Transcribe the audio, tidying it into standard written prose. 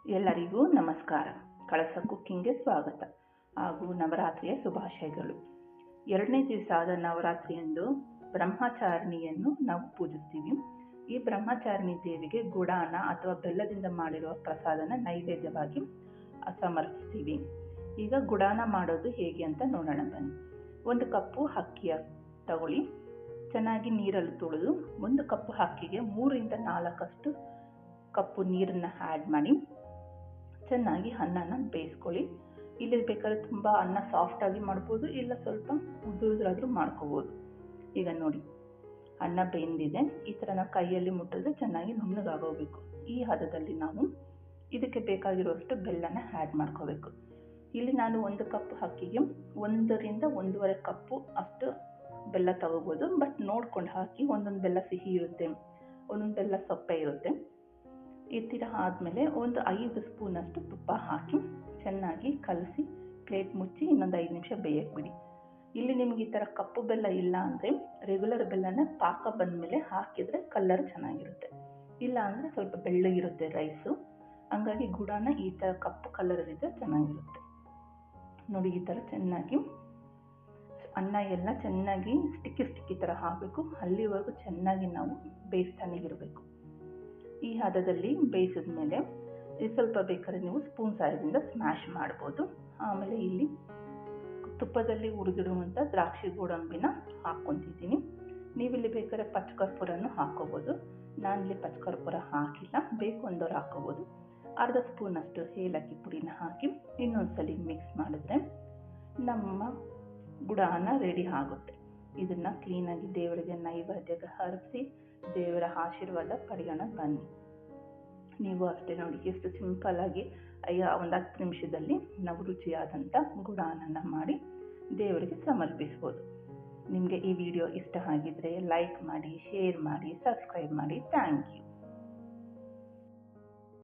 ಎಲ್ಲರಿಗೂ ನಮಸ್ಕಾರ. ಕಳಸ ಕುಕ್ಕಿಂಗ್ಗೆ ಸ್ವಾಗತ ಹಾಗೂ ನವರಾತ್ರಿಯ ಶುಭಾಶಯಗಳು. 2ನೇ ದಿವಸ ಆದ ನವರಾತ್ರಿಯಂದು ಬ್ರಹ್ಮಚಾರಿಣಿಯನ್ನು ನಾವು ಪೂಜಿಸ್ತೀವಿ. ಈ ಬ್ರಹ್ಮಚಾರಿಣಿ ದೇವಿಗೆ ಗುಡಾನ ಅಥವಾ ಬೆಲ್ಲದಿಂದ ಮಾಡಿರುವ ಪ್ರಸಾದನ ನೈವೇದ್ಯವಾಗಿ ಸಮರ್ಪಿಸ್ತೀವಿ. ಈಗ ಗುಡಾನ ಮಾಡೋದು ಹೇಗೆ ಅಂತ ನೋಡೋಣ ಬನ್ನಿ. 1 ಕಪ್ಪು ಅಕ್ಕಿಯ ತಗೊಳ್ಳಿ, ಚೆನ್ನಾಗಿ ನೀರಲ್ಲಿ ತೊಳೆದು 1 ಕಪ್ಪು ಅಕ್ಕಿಗೆ 3 ರಿಂದ 4 ಕಪ್ಪು ನೀರನ್ನು ಆ್ಯಡ್ ಮಾಡಿ ಚೆನ್ನಾಗಿ ಅನ್ನನ ಬೇಯಿಸ್ಕೊಳ್ಳಿ. ಇಲ್ಲಿ ಬೇಕಾದ್ರೆ ತುಂಬ ಅನ್ನ ಸಾಫ್ಟಾಗಿ ಮಾಡ್ಬೋದು, ಇಲ್ಲ ಸ್ವಲ್ಪ ಉದುರಾದ್ರೂ ಮಾಡ್ಕೋಬೋದು. ಈಗ ನೋಡಿ, ಅನ್ನ ಬೆಂದಿದೆ. ಈ ಥರ ನಾವು ಕೈಯಲ್ಲಿ ಮುಟ್ಟಿದ್ರೆ ಚೆನ್ನಾಗಿ ನುಣ್ಣಗಾಗೋಗ್ಬೇಕು. ಈ ಹದದಲ್ಲಿ ನಾವು ಇದಕ್ಕೆ ಬೇಕಾಗಿರುವಷ್ಟು ಬೆಲ್ಲನ ಆ್ಯಡ್ ಮಾಡ್ಕೋಬೇಕು. ಇಲ್ಲಿ ನಾನು 1 ಕಪ್ ಅಕ್ಕಿಗೆ 1 ರಿಂದ 1.5 ಕಪ್ಪು ಅಷ್ಟು ಬೆಲ್ಲ ತಗೋಬೋದು. ಬಟ್ ನೋಡ್ಕೊಂಡು ಹಾಕಿ. ಒಂದೊಂದು ಬೆಲ್ಲ ಸಿಹಿ ಇರುತ್ತೆ, ಒಂದೊಂದು ಬೆಲ್ಲ ಸಪ್ಪೆ ಇರುತ್ತೆ. ಈ ಥರ ಆದಮೇಲೆ ಒಂದು 5 ಸ್ಪೂನಷ್ಟು ತುಪ್ಪ ಹಾಕಿ ಚೆನ್ನಾಗಿ ಕಲಸಿ ಪ್ಲೇಟ್ ಮುಚ್ಚಿ ಇನ್ನೊಂದು 5 ನಿಮಿಷ ಬೇಯಕ್ಕೆ ಬಿಡಿ. ಇಲ್ಲಿ ನಿಮ್ಗೆ ಈ ಥರ ಕಪ್ಪು ಬೆಲ್ಲ ಇಲ್ಲ ಅಂದರೆ ರೆಗ್ಯುಲರ್ ಬೆಲ್ಲನ ಪಾಕ ಬಂದಮೇಲೆ ಹಾಕಿದರೆ ಕಲರ್ ಚೆನ್ನಾಗಿರುತ್ತೆ. ಇಲ್ಲ ಅಂದರೆ ಸ್ವಲ್ಪ ಬೆಳ್ಳಗಿರುತ್ತೆ ರೈಸು. ಹಂಗಾಗಿ ಗುಡಾನ ಈ ಥರ ಕಪ್ಪು ಕಲರಲ್ಲಿದ್ದರೆ ಚೆನ್ನಾಗಿರುತ್ತೆ. ನೋಡಿ, ಈ ಥರ ಚೆನ್ನಾಗಿ ಅನ್ನ ಎಲ್ಲ ಚೆನ್ನಾಗಿ ಸ್ಟಿಕ್ಕಿ ಥರ ಆಗಬೇಕು. ಅಲ್ಲಿವರೆಗೂ ಚೆನ್ನಾಗಿ ನಾವು ಬೇಯಿಸ್ತಾನೆ ಇರಬೇಕು. ಈ ಹದದಲ್ಲಿ ಬೇಯಿಸಿದ ಮೇಲೆ ಸ್ವಲ್ಪ ಬೇಕಾದ್ರೆ ನೀವು ಸ್ಪೂನ್ ಸಹಾಯದಿಂದ ಸ್ಮ್ಯಾಶ್ ಮಾಡ್ಬೋದು. ಆಮೇಲೆ ಇಲ್ಲಿ ತುಪ್ಪದಲ್ಲಿ ಹುರಿದಿಡುವಂಥ ದ್ರಾಕ್ಷಿ ಗೋಡಂಬಿನ ಹಾಕ್ಕೊತಿದ್ದೀನಿ. ನೀವಿಲ್ಲಿ ಬೇಕಾದ್ರೆ ಪಚ್ಚಕರ್ಪೂರನೂ ಹಾಕ್ಕೋಬೋದು. ನಾನಿಲ್ಲಿ ಪಚ್ಚಕರ್ಪೂರ ಹಾಕಿಲ್ಲ, ಬೇಕು ಅಂದವ್ರು ಹಾಕ್ಕೋಬೋದು. ಅರ್ಧ ಸ್ಪೂನಷ್ಟು ಏಲಕ್ಕಿ ಪುಡಿನ ಹಾಕಿ ಇನ್ನೊಂದ್ಸಲಿ ಮಿಕ್ಸ್ ಮಾಡಿದ್ರೆ ನಮ್ಮ ಗುಡಾನ ರೆಡಿ ಆಗುತ್ತೆ. ಇದನ್ನು ಕ್ಲೀನಾಗಿ ದೇವರಿಗೆ ನೈವೇದ್ಯಕ್ಕೆ ಅರ್ಪಿಸಿ ದೇವರ ಆಶೀರ್ವಾದ ಪಡೆಯೋಣ ಬನ್ನಿ. ನೀವು ಅಷ್ಟೇ ನೋಡಿ, ಎಷ್ಟು ಸಿಂಪಲ್ಲಾಗಿ ಒಂದು 10 ನಿಮಿಷದಲ್ಲಿ ನಾವು ರುಚಿಯಾದಂಥ ಗುಡಾನನ ಮಾಡಿ ದೇವರಿಗೆ ಸಮರ್ಪಿಸ್ಬೋದು. ನಿಮಗೆ ಈ ವಿಡಿಯೋ ಇಷ್ಟ ಆಗಿದ್ದರೆ ಲೈಕ್ ಮಾಡಿ, ಶೇರ್ ಮಾಡಿ, ಸಬ್ಸ್ಕ್ರೈಬ್ ಮಾಡಿ. Thank you.